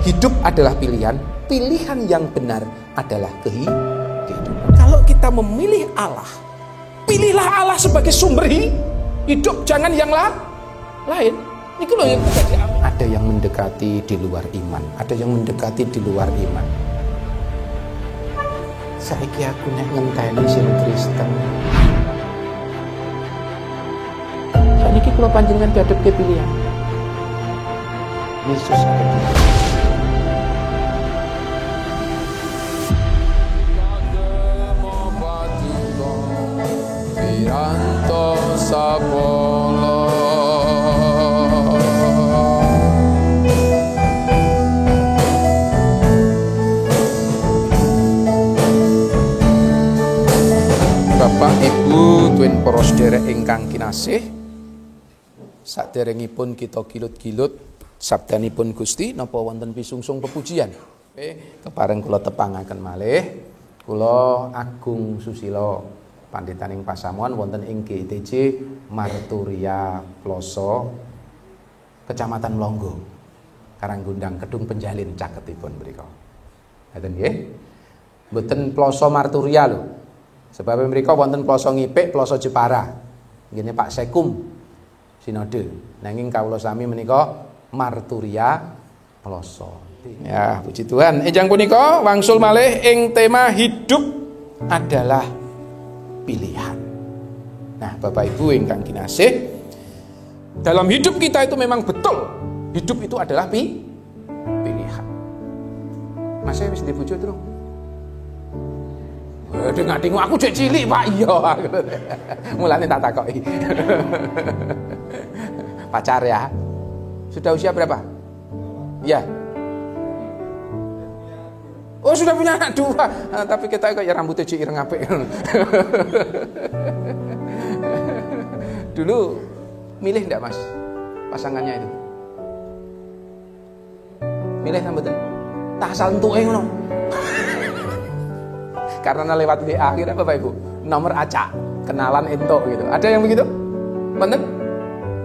Hidup adalah pilihan, pilihan yang benar adalah kehidupan. Kalau kita memilih Allah, pilihlah Allah sebagai sumber hidup, jangan yang lain. Ini loh yang terjadi. Ada yang mendekati di luar iman, ada yang mendekati di luar iman. Saiki aku nek ngenteni sing Kristen. Saiki kula panjenengan dihadapke pilihan. Yesus ada. Piranto sapolo Bapak Ibu tuwin para sedherek ingkang kinasih, saderengipun kita gilut-gilut sabdanipun Gusti napa wonten pisungsung pepujian. Kepareng kula tepangaken malih, kula Agung Susilo pandhitaning pasamuan wonten ing GITJ Marturia Ploso Kecamatan Mlonggo Karanggundang Kedung Penjalin caketipun mriku. Ngaten nggih. Mboten Ploso Marturia lho. Sebab mriku wonten Ploso Ngipik, Ploso Jepara. Ngene Pak Sekum Sinode. Nanging kawula sami menika Marturia Ploso. Ya, puji Tuhan. Ejang punika wangsul malih ing tema hidup adalah pilihan. Nah, Bapak Ibu ingkang kinasih, dalam hidup kita itu memang betul hidup itu adalah pilihan. Mas saya wis dibujuk terus. Dengar-dengar aku cek cilik Pak, iya. Mulane tak takoki. Pacar ya. Sudah usia berapa? Ya. Oh, sudah punya anak 2. Tapi kita kayak rambutnya ireng apik. Dulu milih enggak Mas pasangannya itu? Milih sampeyan. Tak asal entuke ngono. Karena lewat WA akhirnya Bapak Ibu nomor acak, kenalan entuk gitu. Ada yang begitu? Wonten?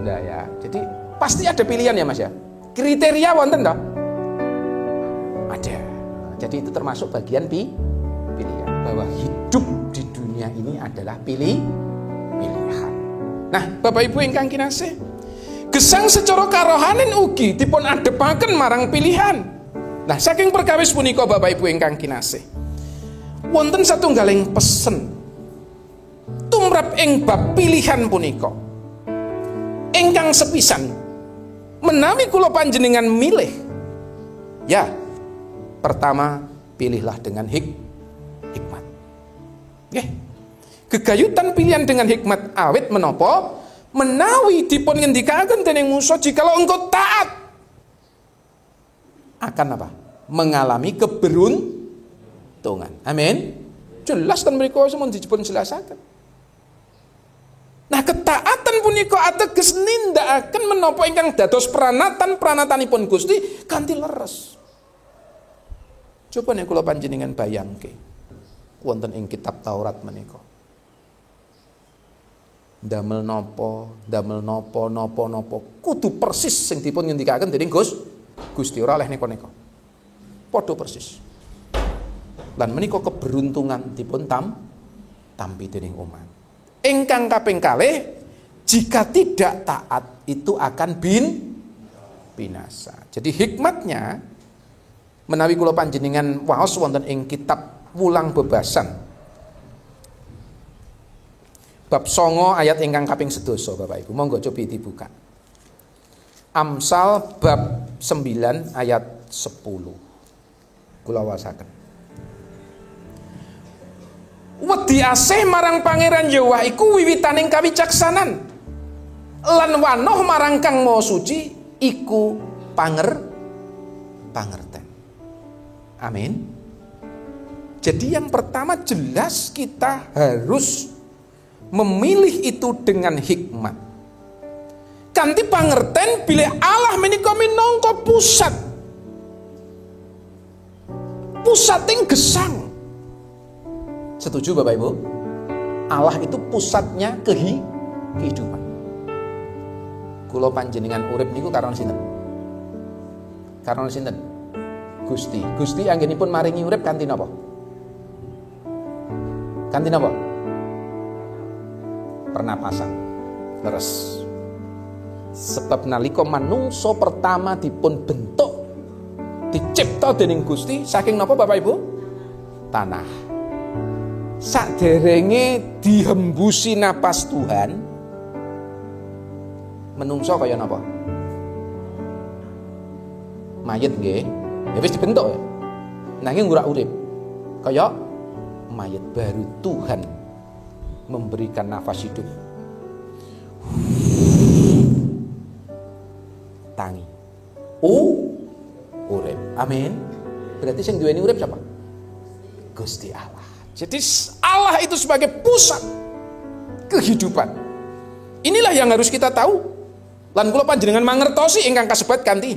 Enggak ya. Jadi pasti ada pilihan ya Mas ya. Kriteria wonten toh? Ada. Jadi itu termasuk bagian pilihan, bahwa hidup di dunia ini adalah pilihan. Nah, Bapak Ibu ingkang kinasih, gesang secara karohanen ugi dipun adepaken marang pilihan. Nah, saking perkawis punika Bapak Ibu ingkang kinasih, wonten satunggaling pesen tumrap ing bab pilihan punika ingkang sepisan menawi kula panjenengan milih, ya pertama pilihlah dengan hikmat. Nggih. Gegayutan pilihan dengan hikmat awit menapa? Menawi dipun ngendikaken dening Musa, jikalau engkau taat akan apa? Mengalami keberuntungan. Amin. Jelas ten mriku sampun dipun jelasaken. Nah, ketaatan punika ateges nindakaken menapa ingkang dados pranatan-pranatanipun Gusti kanthi leres. Coba nek kula panjenengan bayangke wonten ing kitab Taurat menika. Damel napa kudu persis sing dipun ngendikaken dening Gusti, ora oleh neka-neka. Padha persis. Lan menika keberuntungan dipun tampi dening umat. Ingkang kaping kalih, jika tidak taat itu akan binasa. Jadi hikmatnya menawi kula panjenengan waos wonten ing kitab Wulang Bebasan bab 9 ayat ingkang kaping 11 Bapak Ibu, monggo coba dibuka. Amsal bab 9 ayat 10. Kula wasaken. Wedi asih marang Pangeran Yahwa iku wiwitaning kawicaksanan, lan wanoh marang Kang Maha Suci iku pangerten. Amin. Jadi yang pertama jelas kita harus memilih itu dengan hikmat. Kanthi pangerten bilih Allah menika minangka pusating gesang. Setuju Bapak Ibu? Allah itu pusatnya kehidupan. Kula panjenengan urip niku karena sinten? Karena sinten? Gusti. Gusti anggenipun maringi urip kanthi napa? Kanthi napa? Pernapasan. Leres. Sebab nalika manungsa pertama dipun bentuk dicipta dening Gusti saking napa Bapak Ibu? Tanah. Saderenge dihembusi napas Tuhan, menungso kaya napa? Mayit nggih. Ya wis dibentuk ya. Nanging ora urip. Kaya mayit. Baru Tuhan memberikan nafas hidup. Tangi. Urip. Amin. Berarti sing duweni urip siapa? Gusti Allah. Jadi Allah itu sebagai pusat kehidupan. Inilah yang harus kita tahu. Lan kula panjenengan mangertosi ingkang kasebat kanthi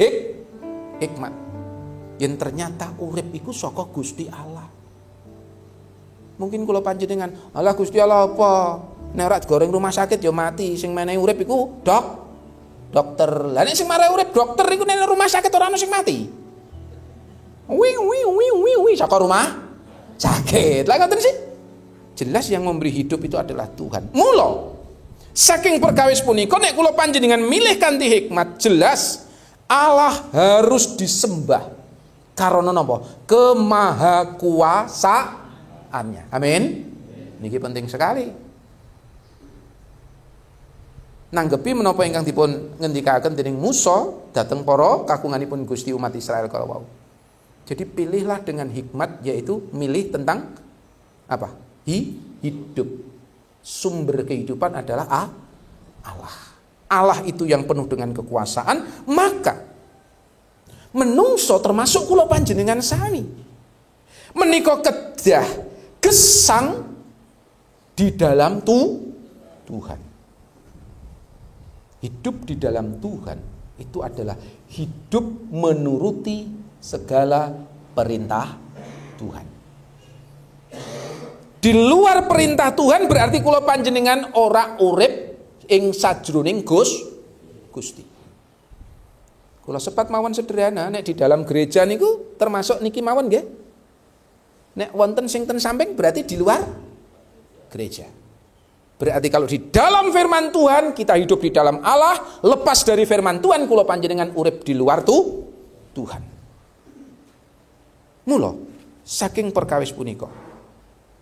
hikmat. Yen ternyata urip iku saka Gusti Allah. Mungkin kula panjenengan, "Alah Gusti Allah apa? Nek ora digoreng rumah sakit ya mati, sing menehi urip iku dokter." Lah nek sing marai urip dokter iku nek rumah sakit ora ono sing mati. Saka rumah sakit. Lah ngoten sih. Jelas yang memberi hidup itu adalah Tuhan. Mula saking perkawis punika nek kula panjenengan milih kanthi hikmat, jelas Allah harus disembah karena napa? Kemahakuasaannya. Amin. Niki penting sekali. Nanggepi menapa ingkang dipun ngendikaken dening Musa dhateng para kakunganipun Gusti umat Israel kala wau. Jadi pilihlah dengan hikmat, yaitu milih tentang apa? Hidup. Sumber kehidupan adalah Allah. Allah itu yang penuh dengan kekuasaan, maka menungso termasuk kula panjenengan sami menika kedah gesang di dalam Tuhan. Hidup di dalam Tuhan itu adalah hidup menuruti segala perintah Tuhan. Di luar perintah Tuhan berarti kula panjenengan ora urip ing sajroning Gusti. Kula sepat mawon sederhana, nek di dalam gereja niku termasuk niki mawon nggih. Nek wonten sing ten samping berarti di luar gereja. Berarti kalau di dalam firman Tuhan kita hidup di dalam Allah, lepas dari firman Tuhan kula panjenengan urip di luar Tuhan. Mula saking perkawis punika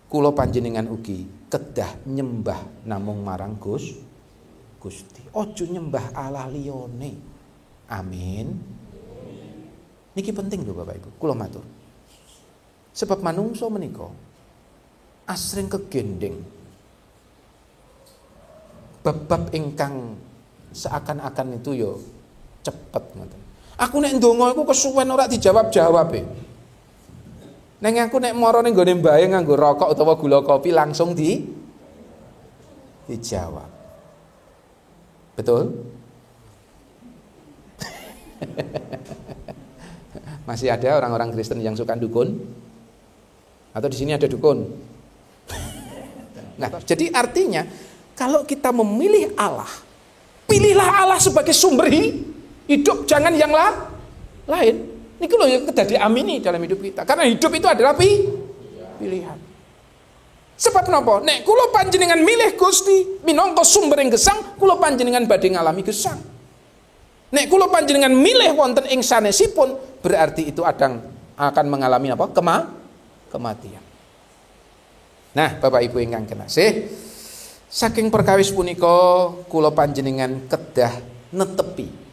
kula panjenengan ugi kedah nyembah namung marang Gusti. Ojo nyembah Allah liyane. Amin. Niki penting lho Bapak Ibu, kula matur. Sebab manungsa menika asring kegendeng bab-bab ingkang seakan-akan itu yo cepet ngoten. Aku nek ndonga iku kesuwen ora dijawab-jawab e. Neng aku nek mara ning gone mbahe nganggo rokok utawa gula kopi langsung dijawab. Betul? Masih ada orang-orang Kristen yang suka dukun? Atau di sini ada dukun? Nah, jadi artinya kalau kita memilih Allah, pilihlah Allah sebagai sumber hidup, jangan yang lain. Ini kalau yang kedah diamini dalam hidup kita. Karena hidup itu adalah pilihan. Sebab napa? Nek kula panjenengan milih Gusti minangka sumber ing gesang, kula panjenengan badhe ngalami gesang. Nek kula panjenengan milih wonten ing sanesipun, berarti itu akan mengalami apa? Kematian. Nah, Bapak Ibu ingkang kinasih, saking perkawis punika kula panjenengan kedah netepi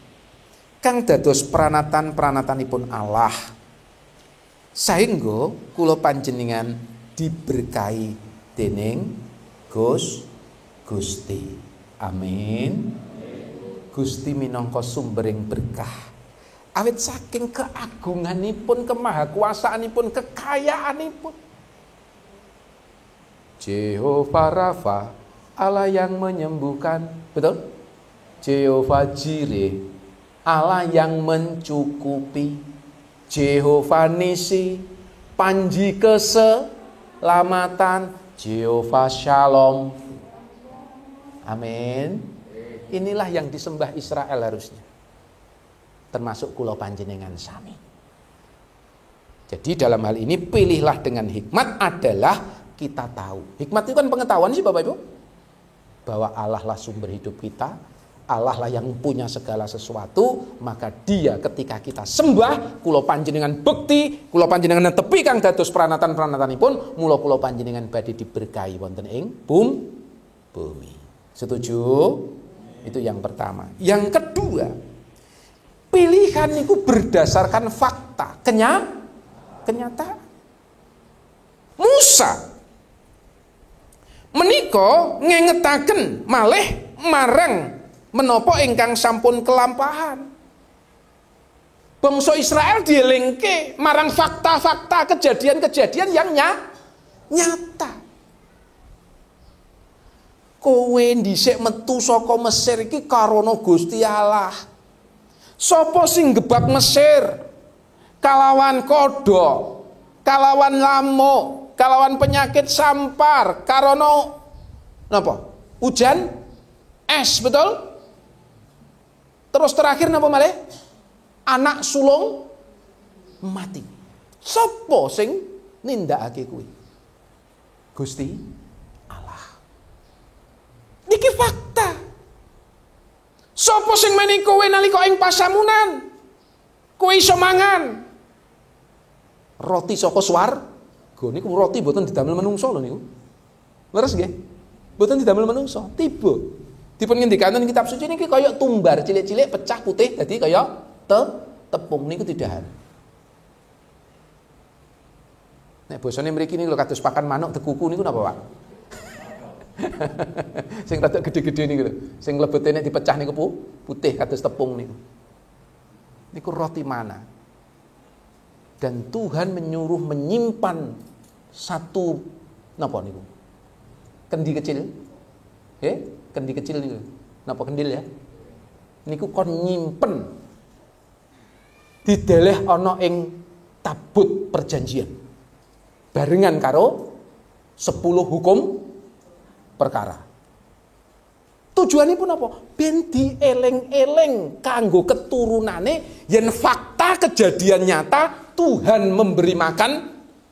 kang dados pranatan-pranatanipun Allah, sahingga kula panjenengan diberkahi dening Gusti. Amin. Gusti minangka sumbering berkah. Awit saking keagunganipun, kemahakuasaanipun, kekayaanipun. Jehovah Rafa, Allah yang menyembuhkan. Betul? Jehovah Jireh, Allah yang mencukupi. Jehovah Nisi, panji keselamatan. Jehovah Shalom. Amin. Inilah yang disembah Israel harusnya. Termasuk kula panjenengan sami. Jadi dalam hal ini pilihlah dengan hikmat adalah kita tahu. Hikmat itu kan pengetahuan sih Bapak Ibu. Bahwa Allah lah sumber hidup kita, Allah lah yang punya segala sesuatu, maka Dia ketika kita sembah, kula panjenengan bekti, kula panjenengan tepi kang dados pranatan-pranatanipun, mula kula panjenengan badhe diberkahi wonten ing bumi. Setuju? Itu yang pertama. Yang kedua, pilihan itu berdasarkan fakta, kenyataan. Musa menika ngengetaken malih marang menapa ingkang sampun kelampahan. Bangsa Israel dielingke marang fakta-fakta kejadian-kejadian yang nyata. Kowe dhisik metu saka Mesir iki karana Gusti Allah. Sapa sing gebak Mesir? Kalawan kodhok, kalawan lamuk, kalawan penyakit sampar, karana napa? Hujan es, betul? Terus terakhir napa malih? Anak sulung mati. Sapa sing nindakake kuwi? Gusti Allah. Niki fakta. Sapa sing meni kowe nalika ing pasamunan? Kowe iso mangan roti saka swarga niku roti mboten didamel menungso lho niku. Leres nggih? Mboten didamel menungso, tiba. Dipun ngendikaken kitab suci niki kaya tumbar cilik-cilik pecah putih dadi kaya tepung niku didahan. Nek bosone mriki niku lho kados pakan manuk dekuku niku napa, Pak? Sing rada gede-gede niku lho, sing lebete nek dipecah niku putih kados tepung niku. Niku roti mana. Dan Tuhan menyuruh menyimpan satu napa niku? Kendi kecil. Kendi kecil niku. Napa kendil ya? Niku kon nyimpen dideleh ana ing tabut perjanjian. Barengan karo 10 hukum perkara. Tujuanipun apa? Ben dieling-eling kanggo keturunane yen fakta kejadian nyata Tuhan memberi makan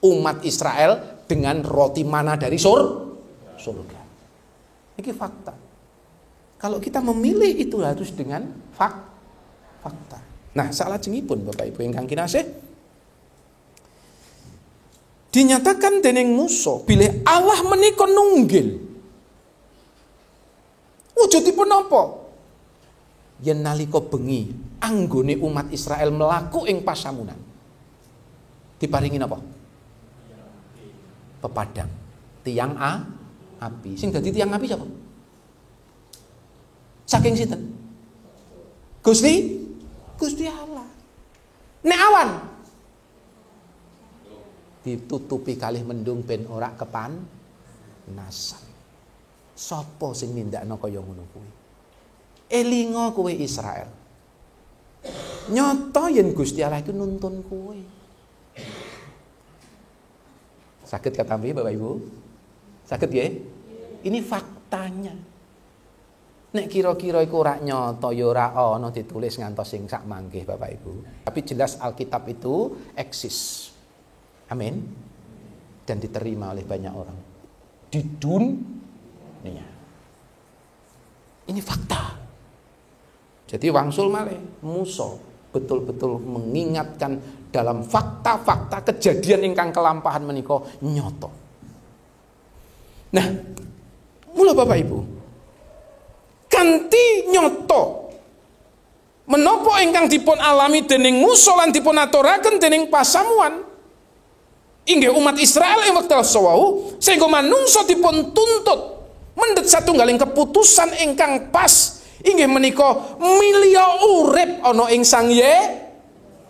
umat Israel dengan roti mana dari surga. Ini fakta. Kalau kita memilih itu harus dengan fakta. Nah, salajengipun Bapak Ibu ingkang kinasih, dinyatakan dening Musa bilih Allah menika nunggil. Wujudipun apa? Yen nalika bengi anggone umat Israel mlaku ing pasamunan. Diparingi napa? Pepadang, tiang api. Sing dadi tiang api sapa? Saking sinten? Gusti Allah. Nek awan ditutupi kalih mendung ben ora kepanasan. Sapa sing nindakno kaya ngono kuwi? Elinga kowe Israel. Nyata yen Gusti Allah iku nuntun kowe. Sakit katampi Bapak Ibu? Sakit nggih? Ini faktanya. Nek kira-kira iku ora nyata ya ora ana ditulis ngantos sing sak mangke Bapak Ibu. Tapi jelas Alkitab itu eksis. Amin. Dan diterima oleh banyak orang. Di dunia. Ini fakta. Jadi wangsul malih Musa betul-betul mengingatkan dalam fakta-fakta kejadian ingkang kelampahan menika nyata. Nah, mula Bapak Ibu, kanthi nyata menapa ingkang dipun alami dening Musa lan dipun aturaken dening pasamuan inggih umat Israel ing wekdal sawau sehingga manungsa dipun tuntut mendhet satunggaling keputusan ingkang pas inggih menika milya urip ana ing Sang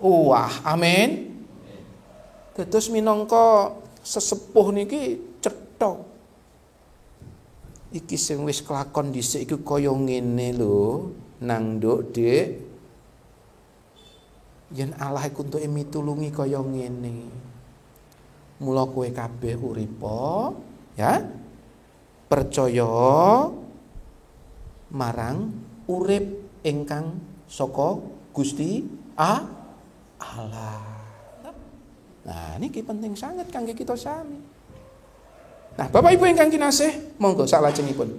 Wah, amin. Dados minangka sesepuh niki cetha. Iki sing wis kelakon dhisik iku kaya ngene lho, nang nduk, Dik. Yen Allah iku entuke mitulungi kaya ngene. Mula kowe kabeh uripa, ya. Percaya marang urip ingkang saka Gusti Allah. Nah, niki penting sangat kangge kita sami. Nah, Bapak Ibu ingkang kinasih, monggo salajengipun.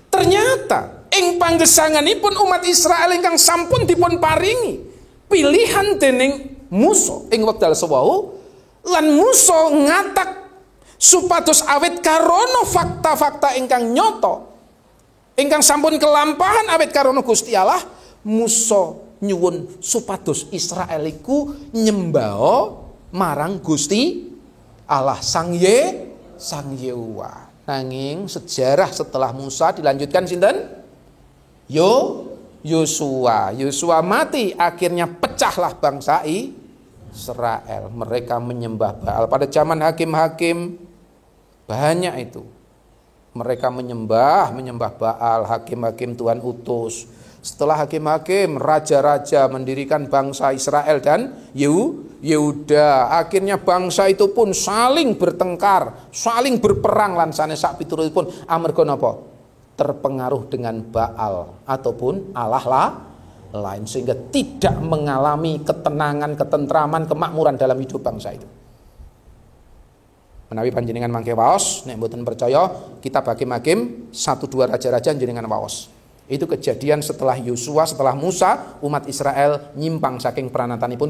Ternyata ing panggesanganipun umat Israel ingkang sampun dipun paringi pilihan dening Musa ing wekdal sewau, lan Musa ngatak supados awit karono fakta-fakta ingkang nyoto ingkang sampun kelampahan awit karono Gusti Allah, Musa nyuwun supados Israel iku nyembah marang Gusti Allah Sang Yehuwa. Nanging sejarah setelah Musa dilanjutkan sinten? Yosua. Yosua mati, akhirnya pecahlah bangsa Israel. Mereka menyembah Baal. Pada zaman hakim-hakim banyak itu. Mereka menyembah Baal, hakim-hakim Tuhan utus. Setelah hakim-hakim, raja-raja mendirikan bangsa Israel dan Yehuda. Akhirnya bangsa itu pun saling bertengkar, saling berperang lan sanes sak piturutipun amarga napa? Terpengaruh dengan Baal ataupun Allah lain, sehingga tidak mengalami ketenangan, ketentraman, kemakmuran dalam hidup bangsa itu. Menawi panjenengan mangke waos, nek mboten percaya, kitab Hakim-hakim 1-2 raja-raja jenengan waos. Itu kejadian setelah Yosua, setelah Musa, umat Israel nyimpang saking pranatanipun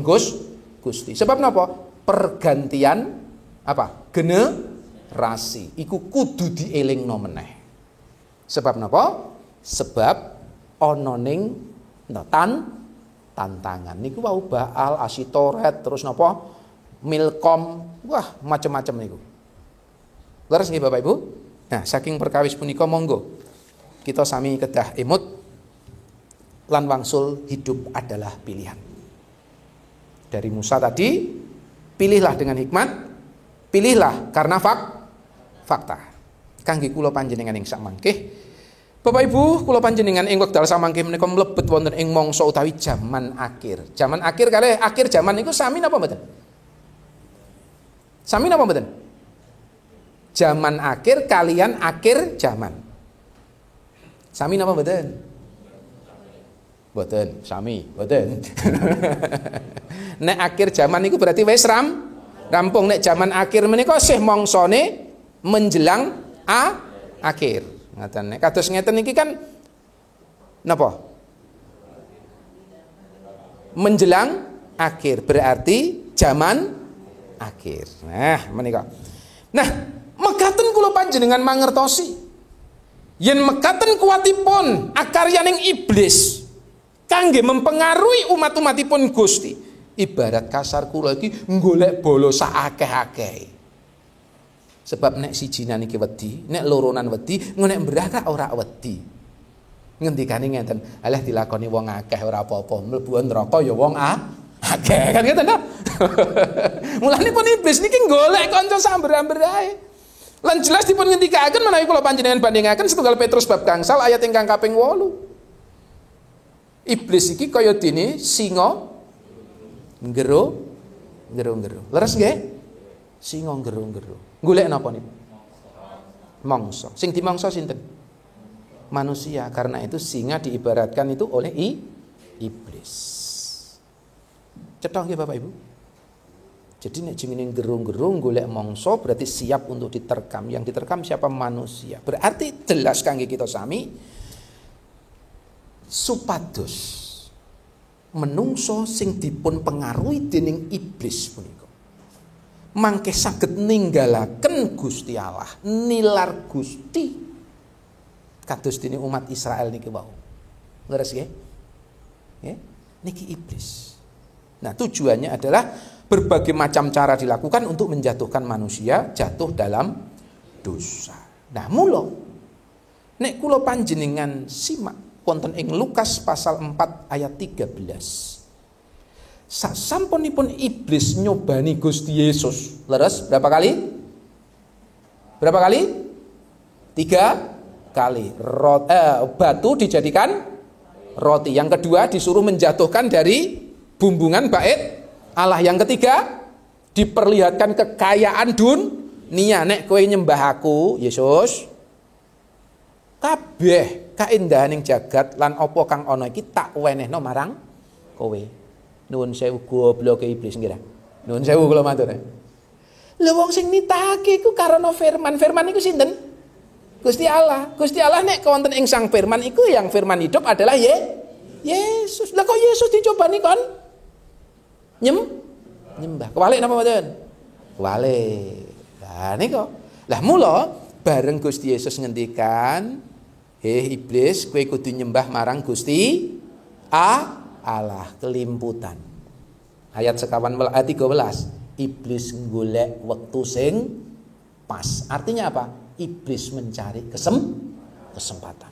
Gusti. Sebab napa? Pergantian apa? Generasi. Iku kudu dielingno meneh. Sebab napa? Sebab ana ning tantangan. Niku wau Baal, Asitoret, terus napa? Milkom, wah macam-macam niku. Leres nggih Bapak Ibu? Nah, saking perkawis punika monggo kita sami kedah emut lan wangsul hidup adalah pilihan. Dari Musa tadi, pilihlah dengan hikmat, pilihlah karena fakta. Kangge kula panjenengan ing samangke, Bapak Ibu, kula panjenengan ing wekdal samangke menika mlebet wonten ing mangsa utawi zaman akhir. Zaman akhir kalih akhir zaman niku sami napa mboten? Sami napa mboten? Zaman akhir kalian akhir zaman. Sami napa mboten? Mboten, sami, mboten. Nek akhir zaman niku berarti wis rampung. Nek zaman akhir menika sih mongsone menjelang akhir. Ngaten nek kados ngeten niki kan napa? Menjelang akhir berarti zaman akhir. Nah, menika. Nah, mekaten kula panjenengan mangertosi yen mekaten kuatipun akaryaning iblis kangge mempengaruhi umat-umatipun Gusti. Ibarat kasar kula iki golek bolo sak akeh-akeh. Sebab nek sijinan iki wedi, nek loronan wedi, nek mbraka ora wedi. Ngendikane ngeten, alah dilakoni wong akeh ora apa-apa, mlebu neraka ya wong akeh. Kan ngeten ta? Mulane pun iblis niki golek kanca samber-amber ae. Lan jelas dipun ngendikaken menawi kula panjenengan bandingaken setunggal Petrus bab gangsal ayat ingkang kaping 8. Iblis iki kaya dene singa nggero. Leres nggih? Singa nggero. Golek napa niku? Mangsa. Sing dimangsa sinten? Manusia. Karena itu singa diibaratkan itu oleh iblis. Cetha nggih Bapak Ibu? Jadi nek jenenge gerung-gerung golek mangsa berarti siap untuk diterkam. Yang diterkam siapa? Manusia. Berarti jelas kangge kita sami supados menungso sing dipun pengaruhi dening iblis punika mangke saged ninggalaken Gusti Allah, nilar Gusti kados dene umat Israel niki wau. Leres nggih? Nggih, niki iblis. Nah, tujuannya adalah berbagai macam cara dilakukan untuk menjatuhkan manusia jatuh dalam dosa. Nah, mula nek kula panjenengan simak wonten ing Lukas pasal 4 ayat 13. Sasampunipun iblis nyobani Gusti Yesus, leres berapa kali? Berapa kali? 3 kali. Batu dijadikan roti. Yang kedua disuruh menjatuhkan dari bumbungan bait Allah. Yang ketiga diperlihatkan kekayaan dunia. Nek kowe nyembah aku Yesus, kabeh kaendahaning jagat lan apa kang ana iki tak wenehno marang kowe. Nuwun sewu gobloke iblis ngira. Nuwun sewu kula matur. Lha wong sing nitahake iku karena firman. Firman iku sinten? Gusti Allah. Gusti Allah nek wonten ing Sang Firman iku yang firman hidup adalah Yesus. Lah kok Yesus dicobani kon nyembah. Kewalik napa mboten? Kewalik. Lah niku. Lah mula bareng Gusti Yesus ngendikan, iblis, kowe kudu nyembah marang Gusti Allah. Kelimputan. Ayat 13. Iblis golek wektu sing pas. Artinya apa? Iblis mencari kesempatan.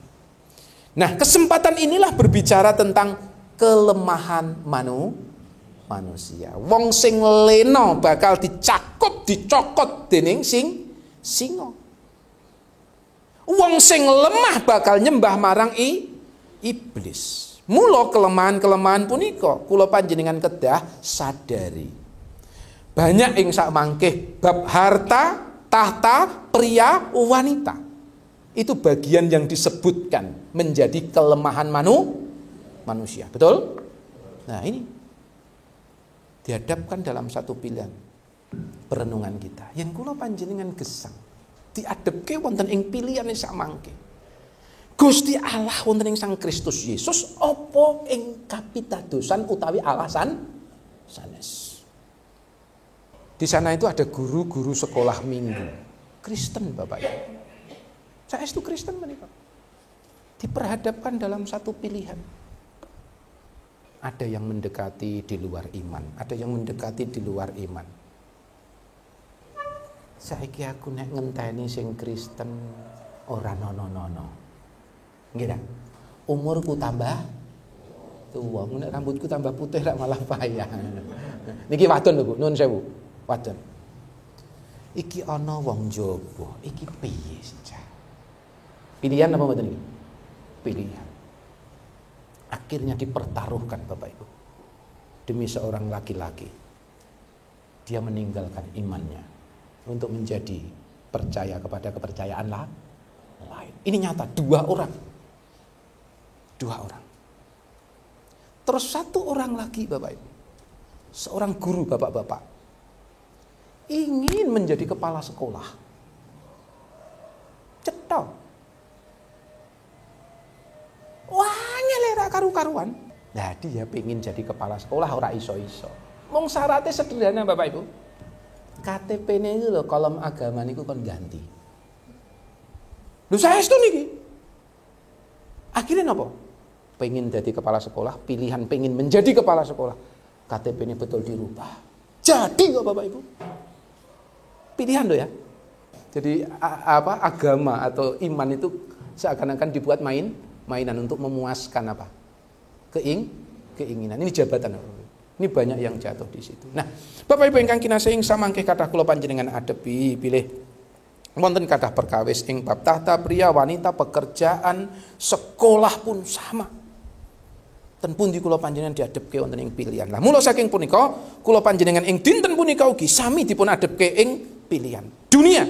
Nah, kesempatan inilah berbicara tentang kelemahan manusia. Wong sing lena bakal dicokot dening singa. Wong sing lemah bakal nyembah marang iblis. Mula kelemahan-kelemahan punika kula panjenengan kedah sadari. Banyak ing sak mangkeh bab harta, tahta, pria, wanita. Itu bagian yang disebutkan menjadi kelemahan manusia. Betul? Nah, ini dihadapkan dalam satu pilihan perenungan kita. Yang kula panjenengan gesang diadepke wonten ing pilihan sak mangke. Gusti Allah wonten ing Sang Kristus Yesus apa ing kapitadosan utawi alasan sanes. Di sana itu ada guru-guru sekolah minggu Kristen, Bapak Ibu. Saya itu Kristen menika. Diperhadapkan dalam satu pilihan. Ada yang mendekati di luar iman, ada yang mendekati di luar iman. Saiki aku nek ngenteni sing Kristen ora nono. Nggih ta? Umurku tambah tua, nek rambutku tambah putih rak malah payah. Niki wadon lho Bu, nuwun sewu. Wadon. Iki ana wong njaba, iki piye sih? Pilihan apa mboten iki? Pilihan. Akhirnya dipertaruhkan Bapak Ibu. Demi seorang laki-laki. Dia meninggalkan imannya untuk menjadi percaya kepada kepercayaan lain. Ini nyata, dua orang. Terus satu orang lagi Bapak Ibu. Seorang guru bapak-bapak ingin menjadi kepala sekolah. Cetok. Wah, ngelera karu-karuan. Nah, dia pengen jadi kepala sekolah ora iso-iso. Mong syaratnya sederhana Bapak Ibu. KTP-ne itu lho, kolom agama niku kon ganti. Lho saya itu niki. Akhirnya napa? Pengen jadi kepala sekolah, pilihan pengen menjadi kepala sekolah. KTP-ne betul dirubah. Jadi kok Bapak Ibu. Pilihan loh ya. Jadi agama atau iman itu seakan-akan dibuat mainan untuk memuaskan apa? Keinginan. Ini jabatan. Ini banyak yang jatuh di situ. Nah, Bapak Ibu ingkang kinasih ing samangke kathah kula panjenengan adepi pilih wonten kathah perkawis ing bab tahta, pria, wanita, pekerjaan, sekolah pun sama. Ten pundi kula panjenengan diadepke wonten ing pilihan. Lah mula saking punika kula panjenengan ing dinten punika ugi sami dipun adepke ing pilihan. Dunia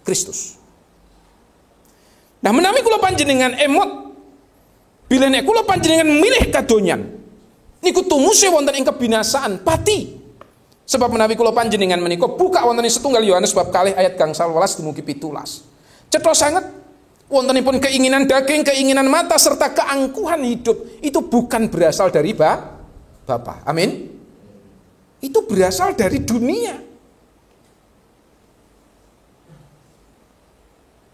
Kristus. Nah menawi kula panjenengan emot bila nek kula panjenengan milih kadonyan niku tumuse wonten ing kebinasaan pati. Sebab menawi kula panjenengan menika buka wonten ing setunggal Yohanes bab kalih ayat gangsal 12 dumugi 17. Cetha sanget wontenipun keinginan daging, keinginan mata serta keangkuhan hidup itu bukan berasal dari Bapa. Amin. Itu berasal dari dunia.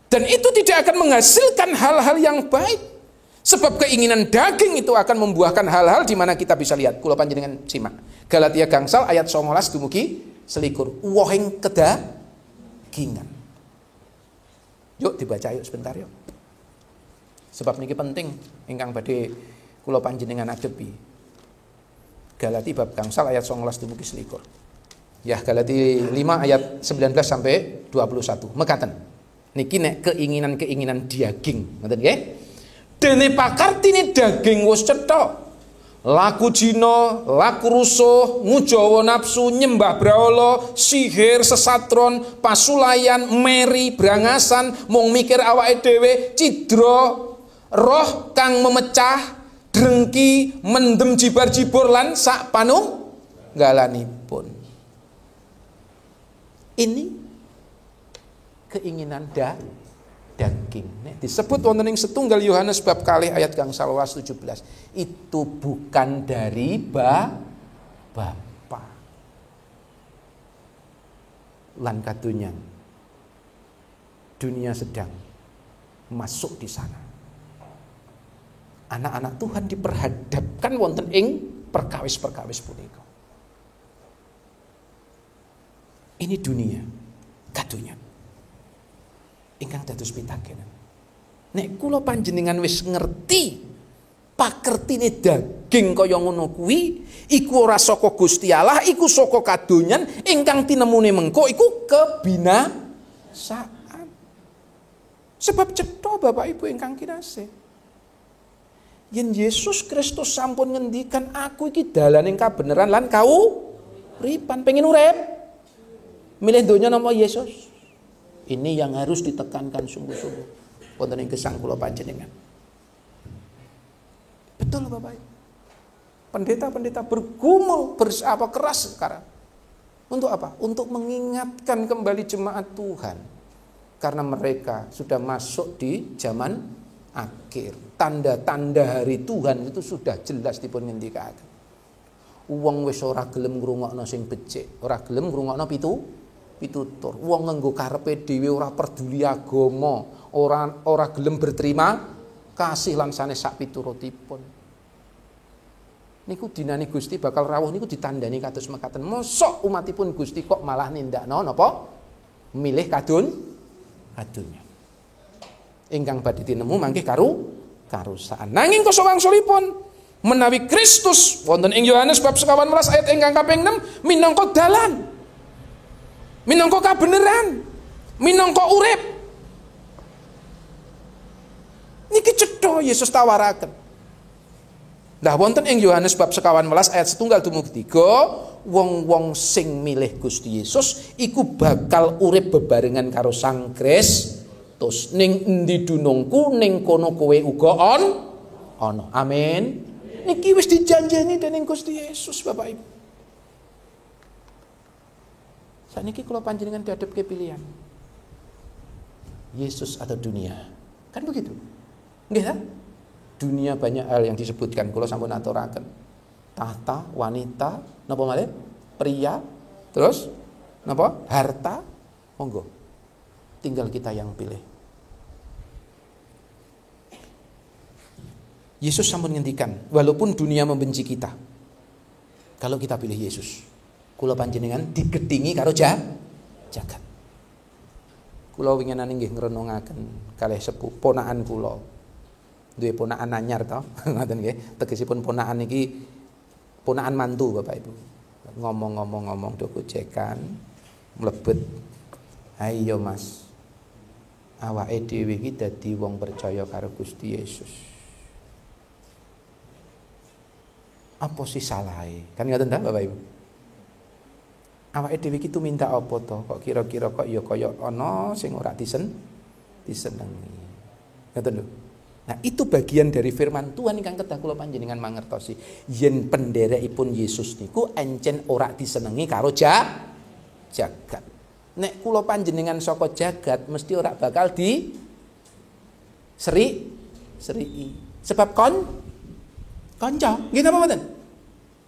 Dan itu tidak akan menghasilkan hal-hal yang baik. Sebab keinginan daging itu akan membuahkan hal-hal di mana kita bisa lihat. Kula panjenengan simak. Galatia gangsal ayat 19 dumugi 21. Wohing kedagingan. Yuk dibaca yuk sebentar yuk. Sebab niki penting ingkang badhe kula panjenengan adepi. Galati bab gangsal ayat 19 dumugi 21. Ya, Galati 5 ayat 19 sampai 21. Mekaten. Niki nek keinginan-keinginan daging, ngoten nggih? Dene pakartine daging wis cetha. Laku jina, laku rusuh, ngujawa nafsu, nyembah brahala, sihir, sesatron, pasulayan, meri, brangasan, mung mikir awake dhewe, cidra, roh kang memecah, drengki, mendem jibar-jibur lan sak galanipun. Ini keinginan daging. Nek disebut wonten ing setunggal Yohanes bab kalih ayat gangsal 17. Itu bukan dari Bapa lan kadonya. Dunia sedang masuk di sana. Anak-anak Tuhan diperhadapkan wonten ing perkawis-perkawis punika. Ini dunia kadonya. Ingkang dados pitakenan. Nek kula panjenengan wis ngerti pakertine daging kaya ngono kuwi, iku ora saka Gusti Allah, iku saka kadonyan ingkang tinemune mengko iku kebinasaan. Sebab cetha Bapak Ibu ingkang kinasih. Yen Yesus Kristus sampun ngendikan aku iki dalaning kabeneran lan kauripan, pengen urip. Milih donya napa Yesus? Ini yang harus ditekankan sungguh-sungguh wonten ing gesang kula panjenengan. Betul Bapak Ibu. Pendeta-pendeta bergumul keras sekarang. Untuk apa? Untuk mengingatkan kembali jemaat Tuhan. Karena mereka sudah masuk di zaman akhir. Tanda-tanda hari Tuhan itu sudah jelas dipun ngendikaken. Wong wis ora gelem ngrungokno sing becik, ora gelem ngrungokno pitutur. Wong nganggo karepe dhewe ora peduli agama, ora gelem berterima kasih lan sanes sak piturutipun. Niku dinane Gusti bakal rawuh niku ditandani kados mekaten. Mosok umatipun Gusti kok malah nindakno napa? Milih kadonya. Ingkang badhe tinemu mangke karusaan. Nanging koso wangsulipun menawi Kristus wonten ing Yohanes bab 11 ayat ingkang kaping 6 minangka dalan, minangka kabeneran, minangka urip. Niki cetha Yesus tawaraken. Lah wonten ing Yohanes bab 11 ayat 1 dumugi 3, wong-wong sing milih Gusti Yesus iku bakal urip bebarengan karo Sang Kristus. Ning endi dunungku ning kono kowe uga ana. Amin. Niki wis dijanjeni dening Gusti Yesus Bapak Ibu. Saniki kula panjenengan dihadapke pilihan. Yesus atau dunia. Kan begitu. Nggih ta? Dunia banyak hal yang disebutkan kula sampun aturaken. Tahta, wanita, napa malih? Pria, terus napa? Harta. Monggo. Tinggal kita yang pilih. Yesus sampun ngendikan, walaupun dunia membenci kita, kalau kita pilih Yesus, kula panjenengan digedhingi karo jagat. Kula winginane nggih ngrenungaken kalih sepuh ponakan kula. Duwe ponakan anyar to, ngoten nggih. Tegesipun ponakan iki ponakan mantu Bapak Ibu. Ngomong-ngomong do gojekan, mlebet. Ayo Mas. Awake dhewe iki dadi wong percaya karo Gusti Yesus. Apa sih salahe? Kan ngoten ta Bapak Ibu? Awake dhewe iki minta apa to? Kok kira-kira kok ya kaya ana sing ora disenengi. Ngoten lho. Nah, itu bagian dari firman Tuhan ingkang kedah kula panjenengan mangertosi. Yen penderekipun Yesus niku encen ora disenengi karo jagat. Nek kula panjenengan saka jagat mesti ora bakal seri. Sebab kanca, nggih napa mboten?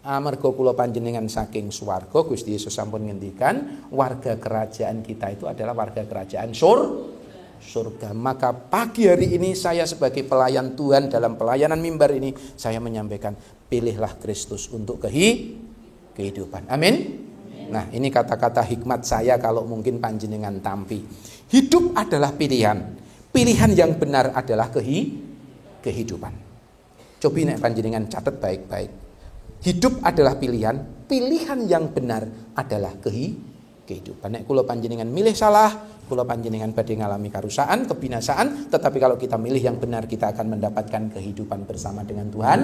Amarga kula panjenengan saking swarga, Gusti Yesus sampun ngendikan, warga kerajaan kita itu adalah warga kerajaan surga. Maka pagi hari ini saya sebagai pelayan Tuhan dalam pelayanan mimbar ini, saya menyampaikan, pilihlah Kristus untuk kehidupan. Amin. Nah, ini kata-kata hikmat saya kalau mungkin panjenengan tampi. Hidup adalah pilihan. Pilihan yang benar adalah kehidupan. Cobi nek panjenengan catat baik-baik. Hidup adalah pilihan. Pilihan yang benar adalah kehidupan. Nek kula panjenengan milih salah, kula panjenengan badhe ngalami karusaan, kebinasaan. Tetapi kalau kita milih yang benar, kita akan mendapatkan kehidupan bersama dengan Tuhan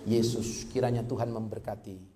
Yesus. Kiranya Tuhan memberkati.